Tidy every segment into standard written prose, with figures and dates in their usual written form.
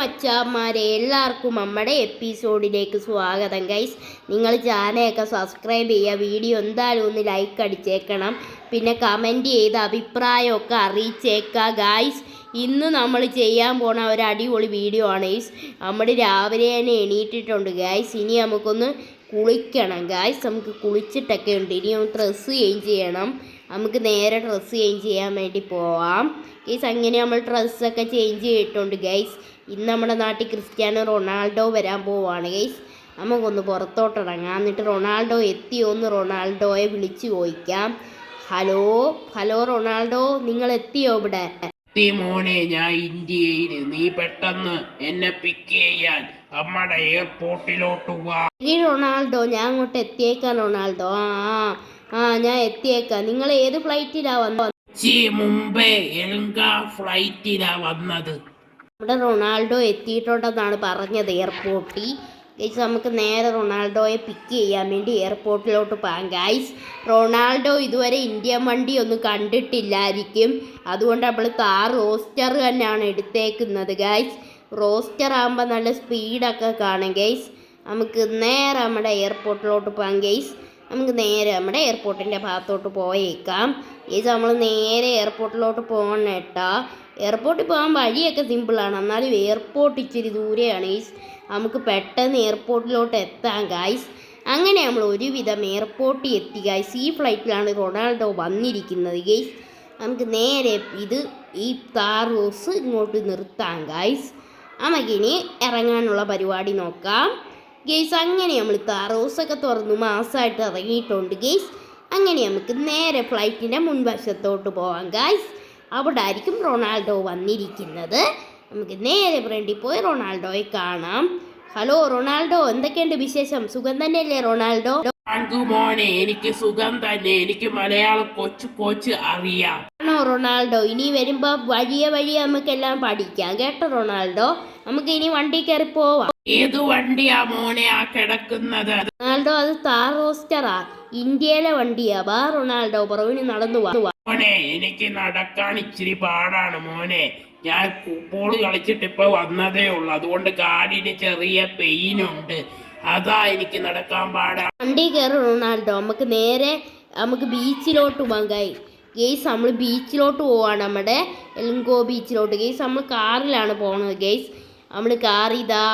മച്ചാന്മാരെ എല്ലാവർക്കും നമ്മുടെ എപ്പിസോഡിലേക്ക് സ്വാഗതം ഗൈസ്. നിങ്ങൾ ചാനലൊക്കെ സബ്സ്ക്രൈബ് ചെയ്യുക, വീഡിയോ എന്തായാലും ഒന്ന് ലൈക്ക് അടിച്ചേക്കണം, പിന്നെ കമൻറ്റ് ചെയ്ത് അഭിപ്രായമൊക്കെ അറിയിച്ചേക്കുക ഗൈസ്. ഇന്ന് നമ്മൾ ചെയ്യാൻ പോണ ഒരു അടിപൊളി വീഡിയോ ആണ് ഗൈസ്. നമ്മൾ രാവിലെ തന്നെ എണീറ്റിട്ടുണ്ട് ഗൈസ്. ഇനി നമുക്കൊന്ന് കുളിക്കണം ഗൈസ്. നമുക്ക് കുളിച്ചിട്ടൊക്കെ ഉണ്ട്. ഇനി ഡ്രസ്സ് ചേഞ്ച് ചെയ്യണം. നമുക്ക് നേരെ ഡ്രസ്സ് ചേഞ്ച് ചെയ്യാൻ വേണ്ടി പോവാം ഗൈസ്. അങ്ങനെ നമ്മൾ ഡ്രസ്സൊക്കെ ചേഞ്ച് ചെയ്തിട്ടുണ്ട് ഗൈസ്. ഇന്ന് നമ്മുടെ നാട്ടിൽ ക്രിസ്ത്യാനോ റൊണാൾഡോ വരാൻ പോവാണ് ഗൈസ്. നമുക്കൊന്ന് പുറത്തോട്ടിറങ്ങാം. എന്നിട്ട് റൊണാൾഡോ എത്തിയോ എന്ന് റൊണാൾഡോയെ വിളിച്ച് ചോദിക്കാം. ഹലോ റൊണാൾഡോ, നിങ്ങൾ എത്തിയോ ഇവിടെ? മോനെ, ഞാൻ ഇന്ത്യയിൽ. നീ പെട്ടെന്ന് എന്നെ പിക്ക് ചെയ്യാൻ നമ്മുടെ എയർപോർട്ടിലോട്ട് വാ. റൊണാൾഡോ, ഞാൻ അങ്ങോട്ട് എത്തിയേക്കാം റൊണാൾഡോ. ഞാൻ എത്തിയേക്കാം. നിങ്ങൾ ഏത് ഫ്ലൈറ്റിലാ വന്നത്? മുംബൈ ഫ്ലൈറ്റിലാ വന്നത്. നമ്മുടെ റൊണാൾഡോ എത്തിയിട്ടുണ്ടെന്നാണ് പറഞ്ഞത് എയർപോർട്ടിൽ ഗൈസ്. നമുക്ക് നേരെ റൊണാൾഡോയെ പിക്ക് ചെയ്യാൻ വേണ്ടി എയർപോർട്ടിലോട്ട് പോകാം ഗൈസ്. റൊണാൾഡോ ഇതുവരെ ഇന്ത്യൻ വണ്ടി ഒന്നും കണ്ടിട്ടില്ലായിരിക്കും, അതുകൊണ്ട് നമ്മൾ കാർ റോസ്റ്റർ തന്നെയാണ് എടുത്തേക്കുന്നത് ഗൈസ്. റോസ്റ്റർ ആകുമ്പോൾ നല്ല സ്പീഡൊക്കെ കാണും ഗൈസ്. നമുക്ക് നേരെ നമ്മുടെ എയർപോർട്ടിലോട്ട് പോകാം ഗൈസ്. നമുക്ക് നേരെ നമ്മുടെ എയർപോർട്ടിൻ്റെ ഭാഗത്തോട്ട് പോയേക്കാം ഗൈസ്. നമ്മൾ നേരെ എയർപോർട്ടിലോട്ട് പോകണം കേട്ടോ. എയർപോർട്ടിൽ പോകാൻ വഴിയൊക്കെ സിമ്പിളാണ്, എന്നാലും എയർപോർട്ട് ഇച്ചിരി ദൂരെയാണ് ഗൈസ്. നമുക്ക് പെട്ടെന്ന് എയർപോർട്ടിലോട്ട് എത്താം ഗൈസ്. അങ്ങനെ നമ്മൾ ഒരുവിധം എയർപോർട്ടിൽ എത്തി ഗൈസ്. ഈ ഫ്ലൈറ്റിലാണ് റൊണാൾഡോ വന്നിരിക്കുന്നത് ഗൈസ്. നമുക്ക് നേരെ ഈ കാർ റോസ് ഇങ്ങോട്ട് നിർത്താം ഗൈസ്. നമുക്കിനി ഇറങ്ങാനുള്ള പരിപാടി നോക്കാം ഗൈസ്. അങ്ങനെ നമ്മൾ കാർ റോസൊക്കെ തുറന്നു മാസമായിട്ട് ഇറങ്ങിയിട്ടുണ്ട് ഗൈസ്. അങ്ങനെ നമുക്ക് നേരെ ഫ്ലൈറ്റിൻ്റെ മുൻവശത്തോട്ട് പോകാം ഗൈസ്. അവിടെ ആയിരിക്കും റൊണാൾഡോ വന്നിരിക്കുന്നത്. നമുക്ക് നേരെ ഫ്രണ്ടിൽ പോയി റൊണാൾഡോയെ കാണാം. ഹലോ റൊണാൾഡോ, എന്തൊക്കെയുണ്ട് വിശേഷം? സുഖം തന്നെയല്ലേ റൊണാൾഡോ? മോനെ, എനിക്ക് സുഖം തന്നെ. എനിക്ക് മലയാളം കൊച്ചു അറിയാം. ആണോ റൊണാൾഡോ? ഇനി വരുമ്പോൾ വഴിയെ നമുക്കെല്ലാം പഠിക്കാം കേട്ടോ റൊണാൾഡോ. നമുക്ക് ഇനി വണ്ടി കയറി പോവാം. ഏത് വണ്ടിയാ മോനെ ആ കിടക്കുന്നത്? റൊണാൾഡോ, അത് കാർ റോസ്റ്ററാ, ഇന്ത്യയിലെ വണ്ടിയാ. വാ റൊണാൾഡോ, പുറവിന് നടന്നു വാ. മോനെ, എനിക്ക് നടക്കാൻ ഇച്ചിരി പാടാണ് മോനെ. ഞാൻ ഫുട്ബോൾ കളിച്ചിട്ട് ഇപ്പൊ വന്നതേ ഉള്ളൂ, അതുകൊണ്ട് കാലിന് ചെറിയ പെയിനുണ്ട്. അതാ എനിക്ക് നടക്കാൻ പാടാ. വണ്ടി കയറി റൊണാൾഡോ. നമുക്ക് ബീച്ചിലോട്ട് പോകാം ഗെയ്സ്. നമ്മൾ ബീച്ചിലോട്ട് പോവാണ്, നമ്മുടെ എൽങ്കോ ബീച്ചിലോട്ട് ഗെയ്സ്. നമ്മൾ കാറിലാണ് പോകുന്നത് ഗെയ്സ്. നമ്മൾ കാറിതാ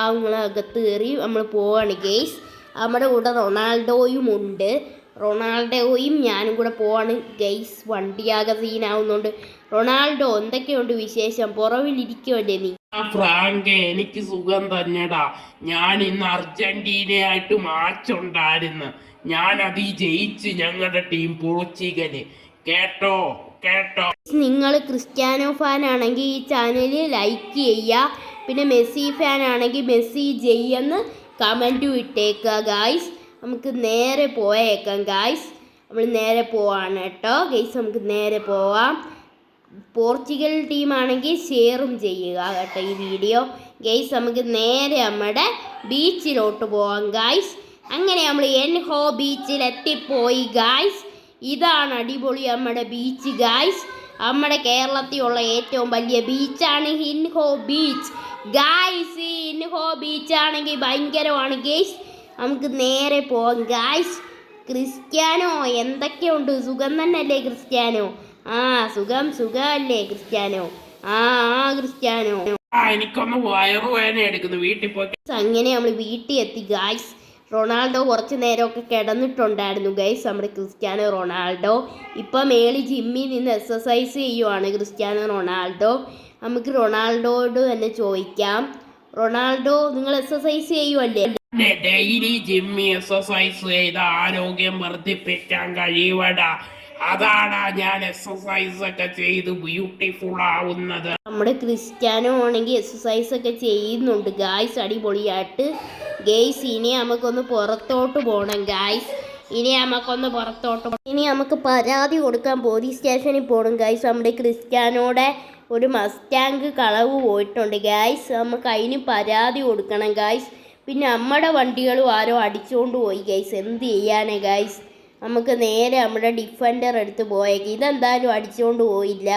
അകത്ത് കയറി നമ്മൾ പോവാണ് ഗെയ്സ്. നമ്മുടെ കൂടെ റൊണാൾഡോയും ഉണ്ട്. റൊണാൾഡോയും ഞാനും കൂടെ പോവാണ് ഗെയ്സ്. വണ്ടിയാകെ സീനാവുന്നുണ്ട്. റൊണാൾഡോ, എന്തൊക്കെയുണ്ട് വിശേഷം? പുറവിലിരിക്കുമല്ലേ നീ? ഫ്രാങ്ക്, എനിക്ക് സുഖം തന്നെടാ. ഞാൻ ഇന്ന് അർജന്റീനയായിട്ട് മാച്ച് ഉണ്ടായിരുന്നു. ഞാൻ അതിൽ ജയിച്ച് ഞങ്ങളുടെ ടീം പോർച്ചുഗല്. കേട്ടോ. നിങ്ങൾ ക്രിസ്ത്യാനോ ഫാൻ ആണെങ്കിൽ ഈ ചാനൽ ലൈക്ക് ചെയ്യുക, പിന്നെ മെസ്സി ഫാൻ ആണെങ്കിൽ മെസ്സി ജയ്യെന്ന് കമൻറ്റും ഇട്ടേക്കുക ഗായ്സ്. നമുക്ക് നേരെ പോയേക്കാം ഗായ്സ്. നമ്മൾ നേരെ പോവാണ് കേട്ടോ ഗൈസ്. നമുക്ക് നേരെ പോവാം. പോർച്ചുഗൽ ടീമാണെങ്കിൽ ഷെയറും ചെയ്യുക കേട്ടോ ഈ വീഡിയോ ഗൈസ്. നമുക്ക് നേരെ നമ്മുടെ ബീച്ചിലോട്ട് പോവാം ഗായ്സ്. അങ്ങനെ നമ്മൾ എൻഹോ ബീച്ചിൽ എത്തിപ്പോയി ഗായ്സ്. ഇതാണ് അടിപൊളി നമ്മുടെ ബീച്ച് ഗായ്സ്. നമ്മുടെ കേരളത്തിലുള്ള ഏറ്റവും വലിയ ബീച്ചാണ് ഇൻഹോ ബീച്ച് ഗായ്സ്. ഈ ഇൻഹോ ബീച്ചാണെങ്കിൽ ഭയങ്കരമാണ് ഗൈസ്. നമുക്ക് നേരെ പോവാം ഗായ്സ്. ക്രിസ്ത്യാനോ, എന്തൊക്കെയുണ്ട്? സുഖം തന്നെയല്ലേ ക്രിസ്ത്യാനോ? സുഖമല്ലേ ക്രിസ്ത്യാനോ? ക്രിസ്ത്യാനോ, എനിക്കൊന്ന് വയറുവേദന എടുക്കുന്നു, വീട്ടിൽ പോയി. അങ്ങനെ നമ്മൾ വീട്ടിൽ എത്തി ഗായ്സ്. റൊണാൾഡോ കുറച്ച് നേരമൊക്കെ കിടന്നിട്ടുണ്ടായിരുന്നു ഗൈസ്. നമ്മുടെ ക്രിസ്ത്യാനോ റൊണാൾഡോ ഇപ്പം മേളിൽ ജിമ്മിൽ നിന്ന് എക്സസൈസ് ചെയ്യുവാണ് ക്രിസ്ത്യാനോ റൊണാൾഡോ. നമുക്ക് റൊണാൾഡോയോട് തന്നെ ചോദിക്കാം. റൊണാൾഡോ, നിങ്ങൾ എക്സസൈസ് ചെയ്യുമല്ലേ? ഡെയിലി ജിമ്മിൽ എക്സസൈസ് ചെയ്ത് ആരോഗ്യം വർദ്ധിപ്പിക്കാൻ കഴിയുവടാ. അതാണ് ഞാൻ എക്സസൈസ് ഒക്കെ ചെയ്ത് ബ്യൂട്ടിഫുൾ ആവുന്നത്. നമ്മുടെ ക്രിസ്ത്യാനോ ആണെങ്കിൽ എക്സസൈസ് ഒക്കെ ചെയ്യുന്നുണ്ട് ഗായ്സ്, അടിപൊളിയായിട്ട് ഗെയ്സ്. ഇനി നമുക്കൊന്ന് പുറത്തോട്ട് പോകണം ഗായ്സ്. ഇനി നമുക്ക് പരാതി കൊടുക്കാൻ പോലീസ് സ്റ്റേഷനിൽ പോകണം ഗായ്സ്. നമ്മുടെ ക്രിസ്ത്യാനോടെ ഒരു മസ്റ്റാങ്ക് കളവ് പോയിട്ടുണ്ട് ഗായ്സ്. നമുക്ക് അതിന് പരാതി കൊടുക്കണം ഗായ്സ്. പിന്നെ നമ്മുടെ വണ്ടികളും ആരോ അടിച്ചുകൊണ്ട് പോയി ഗൈസ്. എന്ത് ചെയ്യാനേ ഗൈസ്? നമുക്ക് നേരെ നമ്മുടെ ഡിഫൻഡർ എടുത്ത് പോയേക്ക്. ഇതെന്തായാലും അടിച്ചുകൊണ്ട് പോയില്ല,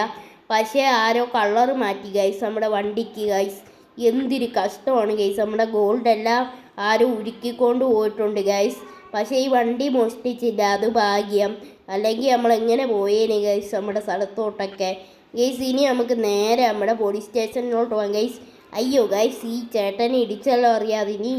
പക്ഷേ ആരോ കളർ മാറ്റി ഗൈസ് നമ്മുടെ വണ്ടിക്ക് ഗൈസ്. എന്തൊരു കഷ്ടമാണ് ഗൈസ്. നമ്മുടെ ഗോൾഡ് എല്ലാം ആരും ഉരുക്കിക്കൊണ്ട് പോയിട്ടുണ്ട് ഗൈസ്. പക്ഷേ ഈ വണ്ടി മോഷ്ടിച്ചില്ല, അത് ഭാഗ്യം. അല്ലെങ്കിൽ നമ്മൾ എങ്ങനെ പോയേനെ ഗൈസ് നമ്മുടെ സ്ഥലത്തോട്ടൊക്കെ. ഗൈസ് ഇനി നമുക്ക് നേരെ നമ്മുടെ പോലീസ് സ്റ്റേഷനിലോട്ട് പോകാം ഗൈസ്. അയ്യോ ഗൈസ്, ഈ ചേട്ടനെ ഇടിച്ചല്ലോ അറിയാതെ. ഇനി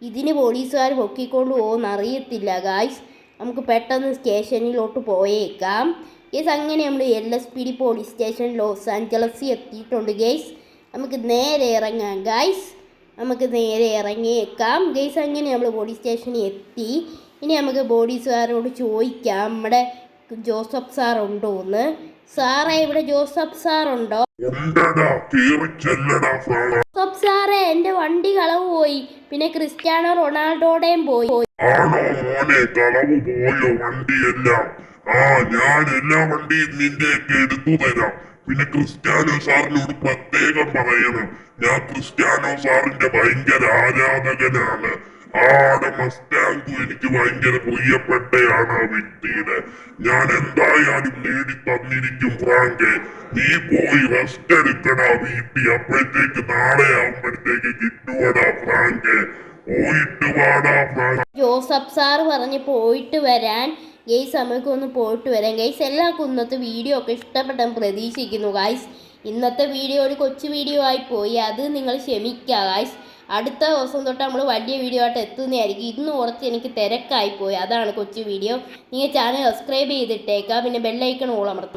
ഇതിന് പോലീസുകാർ പൊക്കിക്കൊണ്ട് പോകുമെന്ന് അറിയത്തില്ല ഗൈസ്. നമുക്ക് പെട്ടെന്ന് സ്റ്റേഷനിലോട്ട് പോയേക്കാം ഗൈസ്. അങ്ങനെ നമ്മൾ LSPD പോലീസ് സ്റ്റേഷൻ ലോസ് ആഞ്ചലസിൽ എത്തിയിട്ടുണ്ട് ഗൈസ്. നമുക്ക് നേരെ ഇറങ്ങാം ഗൈസ്. നമുക്ക് നേരെ ഇറങ്ങിയേക്കാം ഗൈസ്. അങ്ങനെ നമ്മൾ പോലീസ് സ്റ്റേഷനിൽ എത്തി. ഇനി നമുക്ക് പോലീസുകാരോട് ചോദിക്കാം നമ്മുടെ ജോസഫ് സാർ ഉണ്ടോ എന്ന്. സാറേ, ഇവിടെ ജോസഫ് സാർ ഉണ്ടോ? ജോസഫ് സാറേ, എൻ്റെ വണ്ടി കളവ് പോയി, പിന്നെ ക്രിസ്ത്യാനോ റൊണാൾഡോയുടെയും പോയി. ആണോ മോനെ, കളവ് പോയോ വണ്ടിയെല്ലാം? ഞാൻ എല്ലാ വണ്ടിയും നിന്റെയൊക്കെ എടുത്തു തരാം. പിന്നെ ക്രിസ്ത്യാനോ സാറിനോട് പ്രത്യേകം പറയണം, ഞാൻ ക്രിസ്ത്യാനോ സാറിന്റെ ഭയങ്കര ആരാധകനാണ്. മസ്റ്റാങ്കു എനിക്ക് ഭയങ്കര പ്രിയപ്പെട്ടയാണ് ആ വ്യക്തിയുടെ. ഞാൻ എന്തായാലും നേടി തന്നിരിക്കും ഫ്രാങ്കെ. നീ പോയി റെസ്റ്റ് എടുക്കടാ വീട്ടിൽ. അപ്പോഴത്തേക്ക് നാളെ ആവുമ്പോഴത്തേക്ക് കിട്ടുവടാ ഫ്രാങ്കെ. പോയിട്ട് വാടാ ഫ്രാങ്ക്. ജോസഫ് സാർ പറഞ്ഞ് പോയിട്ട് വരാൻ ഗൈസ്. നമുക്കൊന്ന് പോയിട്ട് വരാം ഗൈസ്. എല്ലാവർക്കും ഇന്നത്തെ വീഡിയോ ഒക്കെ ഇഷ്ടപ്പെട്ടെന്ന് പ്രതീക്ഷിക്കുന്നു ഗൈസ്. ഇന്നത്തെ വീഡിയോ ഒരു കൊച്ചു വീഡിയോ ആയി പോയി, അത് നിങ്ങൾ ക്ഷമിക്കുക ഗൈസ്. അടുത്ത ദിവസം തൊട്ട് നമ്മൾ വലിയ വീഡിയോ ആയിട്ട് എത്തുന്നതായിരിക്കും. ഇന്ന് കുറച്ച് എനിക്ക് തിരക്കായിപ്പോയി, അതാണ് കൊച്ചു വീഡിയോ. നിങ്ങൾ ചാനൽ സബ്സ്ക്രൈബ് ചെയ്തിട്ടേക്കാം, പിന്നെ ബെല്ലൈക്കൺ ഓൾ അമർത്തും.